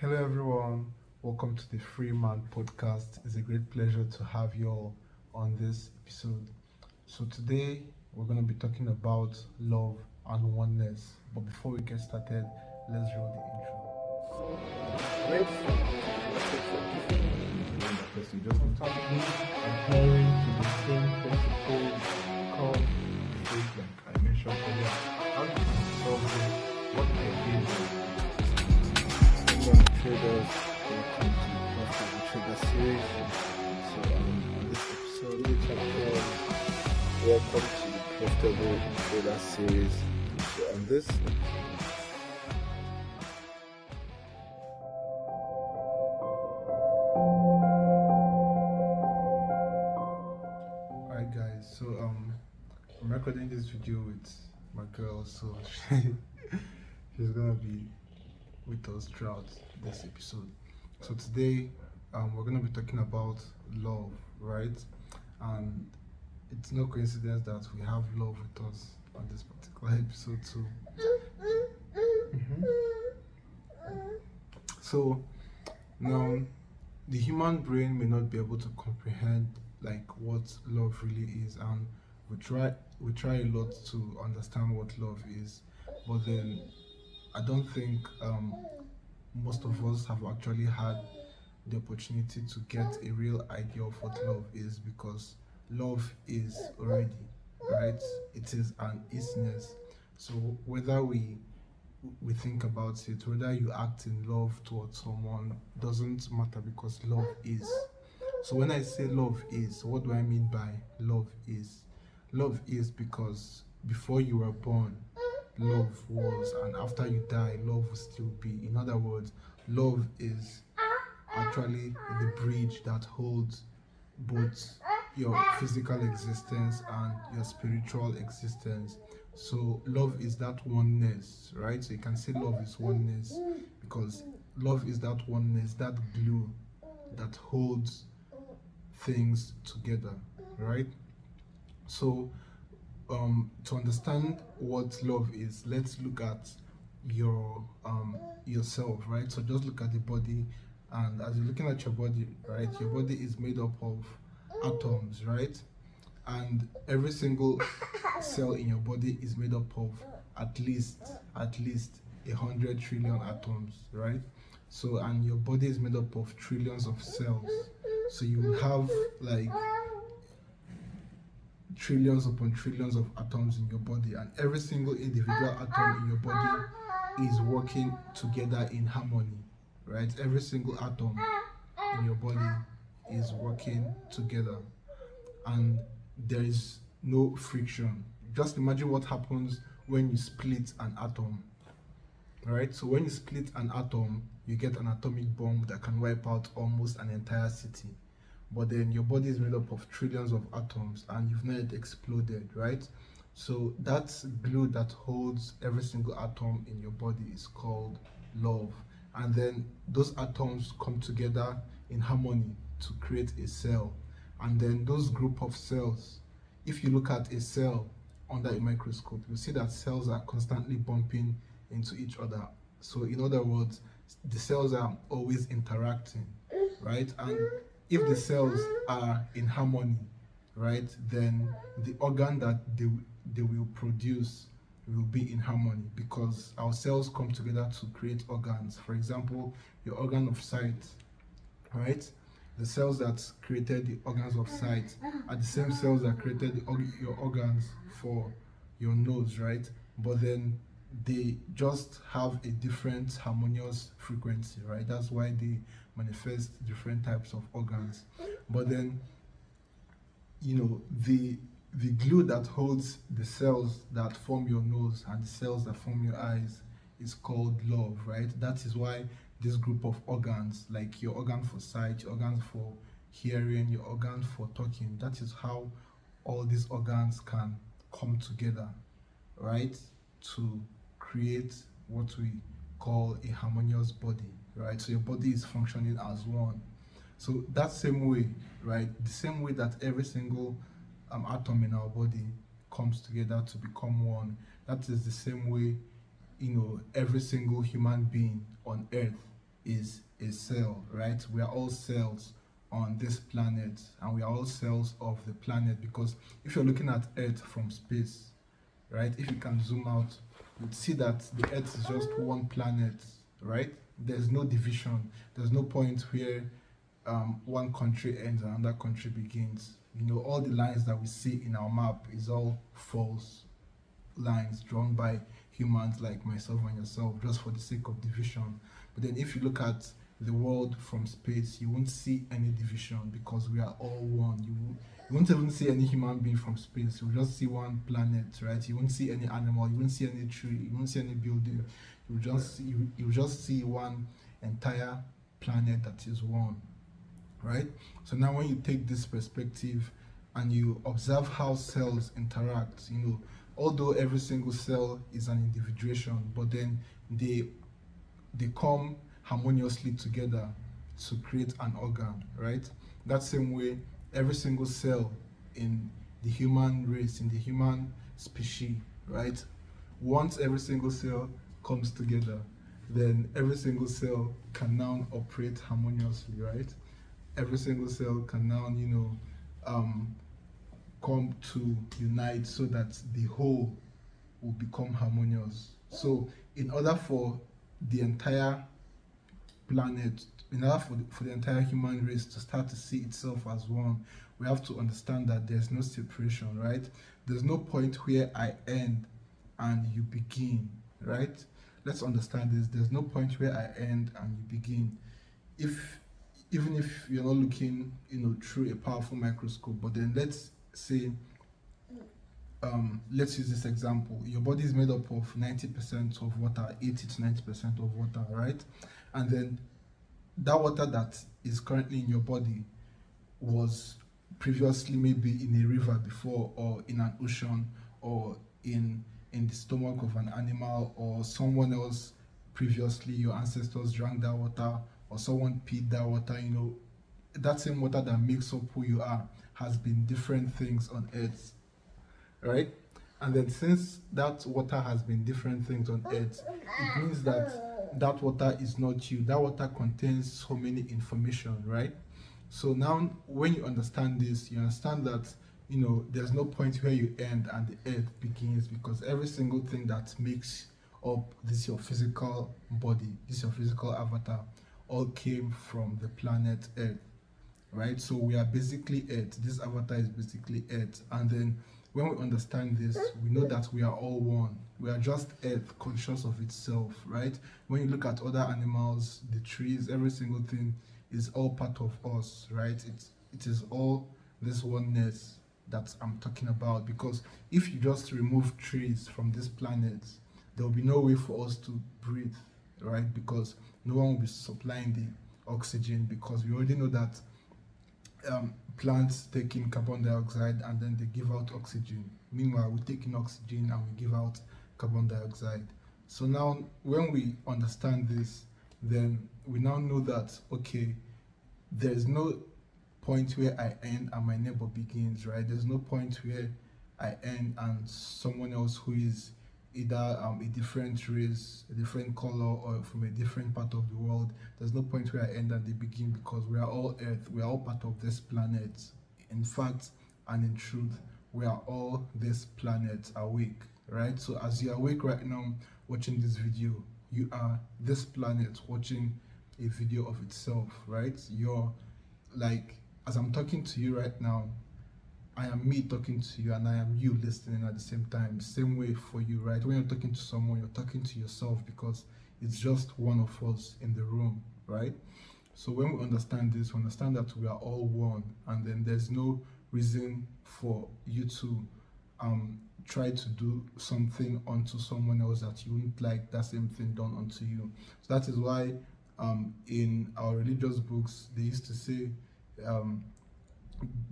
Hello, everyone. Welcome to the Freeman podcast. It's a great pleasure to have you all on this episode. So, today we're going to be talking about love and oneness. But before we get started, let's roll the intro. Red flag because you just totally adhering to the same principles called faith, like I mentioned earlier. How do you solve this? What ideas? Traders, welcome to the Trader series. So this episode, chapter, welcome to the Profitable Trader series. So on this alright guys, so I'm recording this video with my girl, so she's gonna be with us throughout this episode. So today we're going to be talking about love, right? And it's no coincidence that we have love with us on this particular episode too. So now the human brain may not be able to comprehend like what love really is, and we try a lot to understand what love is, but then I don't think most of us have actually had the opportunity to get a real idea of what love is, because love is already, right? It is an isness. So whether we think about it, whether you act in love towards someone, doesn't matter, because love is. So when I say love is, what do I mean by love is? Love is because before you were born, love was, and after you die, love will still be. In other words, love is actually the bridge that holds both your physical existence and your spiritual existence. So love is that oneness, right? So you can say love is oneness because love is that oneness, that glue that holds things together, right? So to understand what love is, let's look at your yourself, right? So just look at the body, and as you're looking at your body, right, your body is made up of atoms, right? And every single cell in your body is made up of at least 100 trillion atoms, right? So, and your body is made up of trillions of cells. So you have like trillions upon trillions of atoms in your body, and every single individual atom in your body is working together in harmony, right? Every single atom in your body is working together, and there is no friction. Just imagine what happens when you split an atom, right? So when you split an atom, you get an atomic bomb that can wipe out almost an entire city. But then your body is made up of trillions of atoms and you've not yet exploded, right? So that glue that holds every single atom in your body is called love. And then those atoms come together in harmony to create a cell. And then those group of cells, if you look at a cell under a microscope, you see that cells are constantly bumping into each other. So in other words, the cells are always interacting, right? And if the cells are in harmony, right, then the organ that they will produce will be in harmony, because our cells come together to create organs. For example, your organ of sight, right? The cells that created the organs of sight are the same cells that created your organs for your nose, right? But then they just have a different harmonious frequency, right? That's why they manifest different types of organs. But then, you know, the glue that holds the cells that form your nose and the cells that form your eyes is called love, right? That is why this group of organs, like your organ for sight, your organs for hearing, your organs for talking, that is how all these organs can come together, right, to create what we call a harmonious body, right? So your body is functioning as one. So that same way, right, the same way that every single atom in our body comes together to become one, that is the same way, every single human being on earth is a cell, right? We are all cells on this planet, and we are all cells of the planet, because if you're looking at Earth from space, right, if you can zoom out, you'd see that the Earth is just one planet, right? There's no division. There's no point where one country ends and another country begins. All the lines that we see in our map is all false lines drawn by humans like myself and yourself, just for the sake of division. But then if you look at the world from space, you won't see any division, because we are all one. You won't even see any human being from space. You'll just see one planet, right? You won't see any animal, you won't see any tree, you won't see any building. You'll just see one entire planet that is one, right? So now when you take this perspective and you observe how cells interact, although every single cell is an individuation, but then they come harmoniously together to create an organ, right? That same way, every single cell in the human race, in the human species, right? Once every single cell comes together, then every single cell can now operate harmoniously, right? Every single cell can now, come to unite so that the whole will become harmonious. So in order for the entire planet, in order for the entire human race to start to see itself as one, we have to understand that there's no separation, right? There's no point where I end and you begin, right? Let's understand this. There's no point where I end and you begin. Even if you're not looking, through a powerful microscope, but then let's say, let's use this example. Your body is made up of 90% of water, 80 to 90% of water, right? And then that water that is currently in your body was previously maybe in a river before, or in an ocean, or in the stomach of an animal, or someone else previously, your ancestors drank that water, or someone peed that water. That same water that makes up who you are has been different things on earth, right? And then since that water has been different things on earth, it means that that water is not you. That water contains so many information, right? So now when you understand this, you understand that there's no point where you end and the earth begins, because every single thing that makes up this your physical body, this your physical avatar, all came from the planet Earth, right? So we are basically Earth. This avatar is basically Earth. And then when we understand this, we know that we are all one. We are just Earth, conscious of itself, right? When you look at other animals, the trees, every single thing is all part of us, right? It is all this oneness that I'm talking about. Because if you just remove trees from this planet, there will be no way for us to breathe, right? Because no one will be supplying the oxygen, because we already know that plants take in carbon dioxide and then they give out oxygen. Meanwhile, we take in oxygen and we give out carbon dioxide. So now when we understand this, then we now know that, okay, there's no point where I end and my neighbor begins, right? There's no point where I end and someone else who is either a different race, a different color, or from a different part of the world, there's no point where I end and they begin, because we are all Earth, we are all part of this planet. In fact and in truth, we are all this planet awake, right? So as you're awake right now watching this video, you are this planet watching a video of itself, right? You're like, as I'm talking to you right now, I am me talking to you, and I am you listening at the same time. Same way for you, right? When you're talking to someone, you're talking to yourself, because it's just one of us in the room, right? So when we understand this, we understand that we are all one, and then there's no reason for you to try to do something onto someone else that you wouldn't like that same thing done onto you. So that is why in our religious books, they used to say,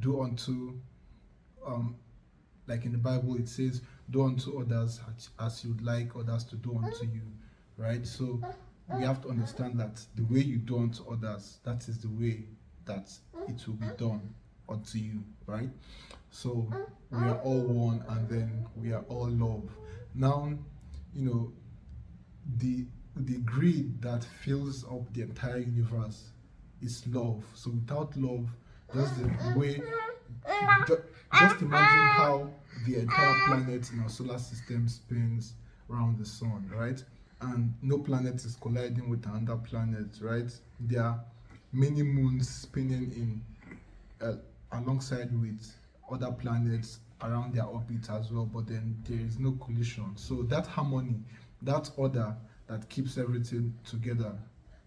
do unto like in the Bible, it says, do unto others as you'd like others to do unto you, right? So we have to understand that the way you do unto others, that is the way that it will be done unto you, right? So we are all one, and then we are all love. Now, the the grid that fills up the entire universe is love. So without love, just the way, ju- just imagine how the entire planet in our solar system spins around the sun, right? And no planet is colliding with another planet, right? There are many moons spinning in alongside with other planets around their orbit as well, but then there is no collision. So that harmony, that order that keeps everything together,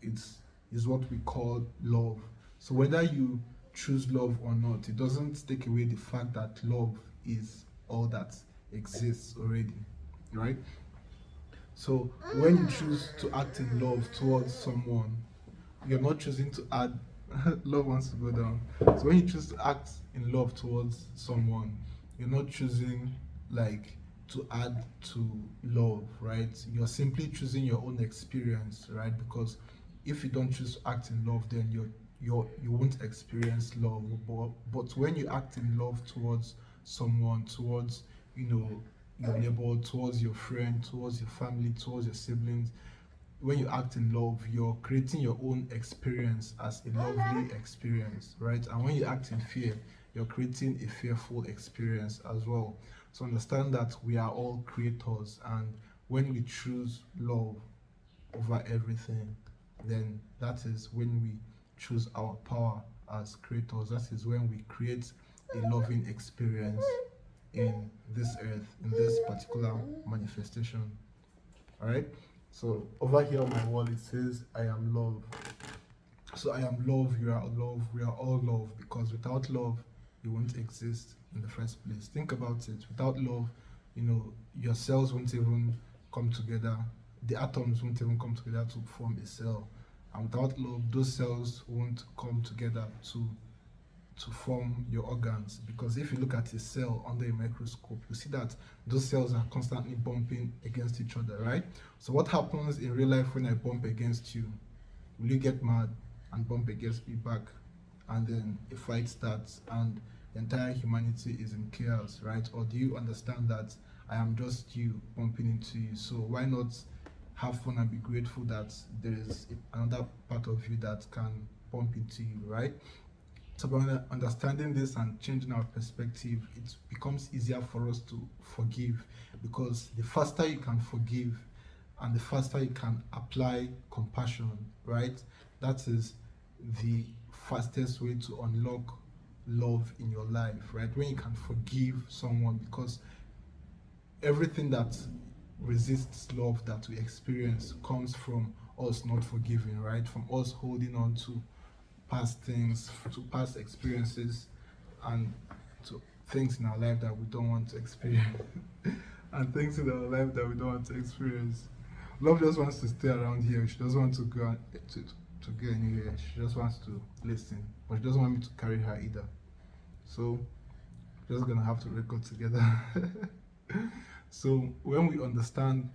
it's is what we call love. So whether you choose love or not, it doesn't take away the fact that love is all that exists already, right? So when you choose to act in love towards someone, you're not choosing to add love wants to go down. So when you choose to act in love towards someone, you're not choosing like to add to love, right? You're simply choosing your own experience, right? Because if you don't choose to act in love, then you won't experience love. But when you act in love towards someone, towards, you know, your neighbor, towards your friend, towards your family, towards your siblings, when you act in love, you're creating your own experience as a lovely experience, right? And when you act in fear, you're creating a fearful experience as well. So understand that we are all creators, and when we choose love over everything, then that is when we choose our power as creators. That is when we create a loving experience in this earth, in this particular manifestation. All right. So over here on my wall it says, I am love. So I am love, you are love, we are all love, because without love you won't exist in the first place. Think about it. Without love, your cells won't even come together, the atoms won't even come together to form a cell. And without love, those cells won't come together to form your organs, because if you look at a cell under a microscope, you see that those cells are constantly bumping against each other, right? So what happens in real life when I bump against you? Will you get mad and bump against me back, and then a fight starts and the entire humanity is in chaos, right? Or do you understand that I am just you bumping into you? So why not have fun and be grateful that there is another part of you that can bump into you, right? So by understanding this and changing our perspective, it becomes easier for us to forgive, because the faster you can forgive and the faster you can apply compassion, right? That is the fastest way to unlock love in your life, right? When you can forgive someone, because everything that resists love that we experience comes from us not forgiving, right? From us holding on to past things, to past experiences, and to things in our life that we don't want to experience and things in our life that we don't want to experience. Love just wants to stay around here. She doesn't want to go to go anywhere. She just wants to listen, but she doesn't want me to carry her either. So just gonna have to record together. So when we understand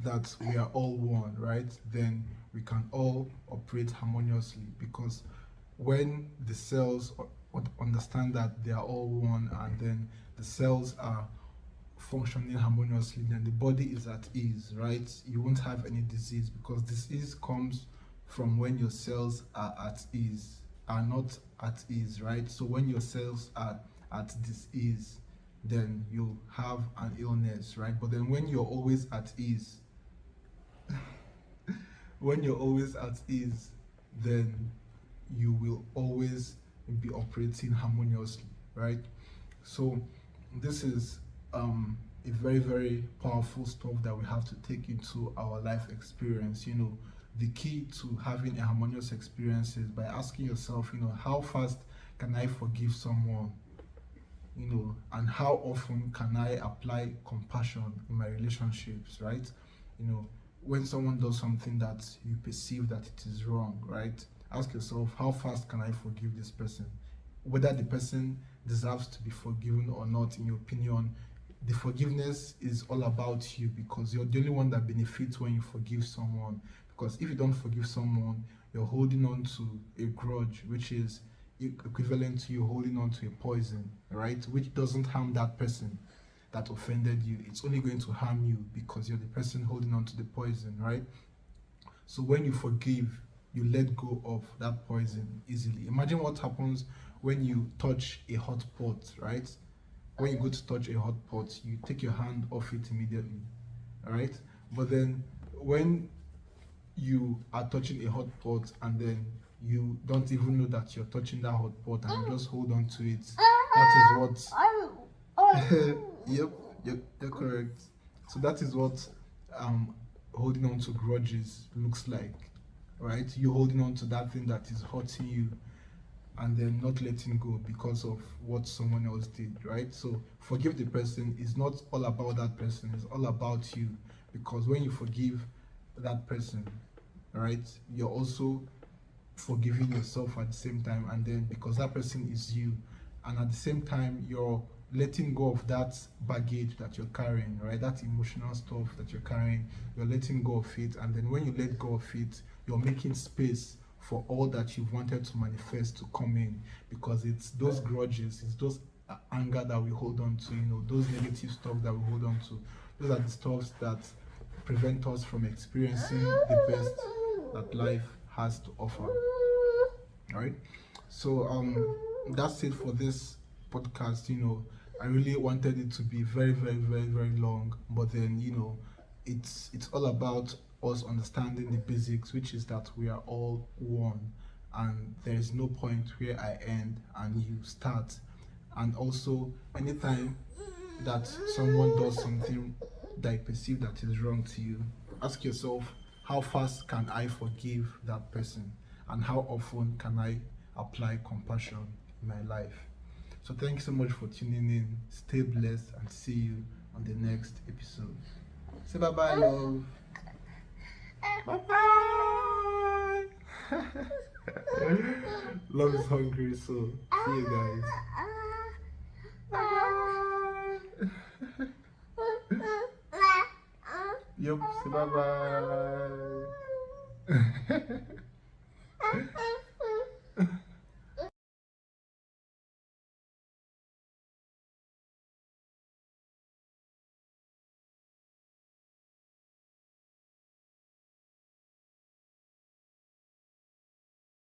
that we are all one, right, then we can all operate harmoniously, because when the cells understand that they are all one, and then the cells are functioning harmoniously, then the body is at ease, right? You won't have any disease, because disease comes from when your cells are at ease, are not at ease, right? So when your cells are at disease, then you have an illness, right? But then when you're always at ease, when you're always at ease, then you will always be operating harmoniously, right? So this is a very, very powerful stuff that we have to take into our life experience. The key to having a harmonious experience is by asking yourself, how fast can I forgive someone? And how often can I apply compassion in my relationships, right? When someone does something that you perceive that it is wrong, right? Ask yourself, how fast can I forgive this person? Whether the person deserves to be forgiven or not, in your opinion, the forgiveness is all about you, because you're the only one that benefits when you forgive someone. Because if you don't forgive someone, you're holding on to a grudge, which is equivalent to you holding on to a poison, right? Which doesn't harm that person. that offended you, it's only going to harm you because you're the person holding on to the poison, right? So when you forgive, you let go of that poison easily. Imagine what happens when you touch a hot pot, right? When you go to touch a hot pot, you take your hand off it immediately, all right? But then when you are touching a hot pot and then you don't even know that you're touching that hot pot and you just hold on to it, that is what yep, you're correct. So that is what holding on to grudges looks like, right? You holding on to that thing that is hurting you and then not letting go because of what someone else did, right? So forgive the person is not all about that person, it's all about you, because when you forgive that person, right, you're also forgiving yourself at the same time, and then because that person is you, and at the same time you're letting go of that baggage that you're carrying, right, that emotional stuff that you're carrying, you're letting go of it. And then when you let go of it, you're making space for all that you've wanted to manifest to come in, because it's those grudges, it's those anger that we hold on to, those negative stuff that we hold on to, those are the stuffs that prevent us from experiencing the best that life has to offer. All right, so that's it for this podcast. I really wanted it to be very, very, very, very long, but then it's all about us understanding the basics, which is that we are all one, and there is no point where I end and you start. And also, anytime that someone does something that you perceive that is wrong to you, ask yourself, how fast can I forgive that person, and how often can I apply compassion in my life? So thank you so much for tuning in. Stay blessed and see you on the next episode. Say bye bye, love. Bye bye. Love is hungry, so see you guys. Bye. Yep, say bye bye.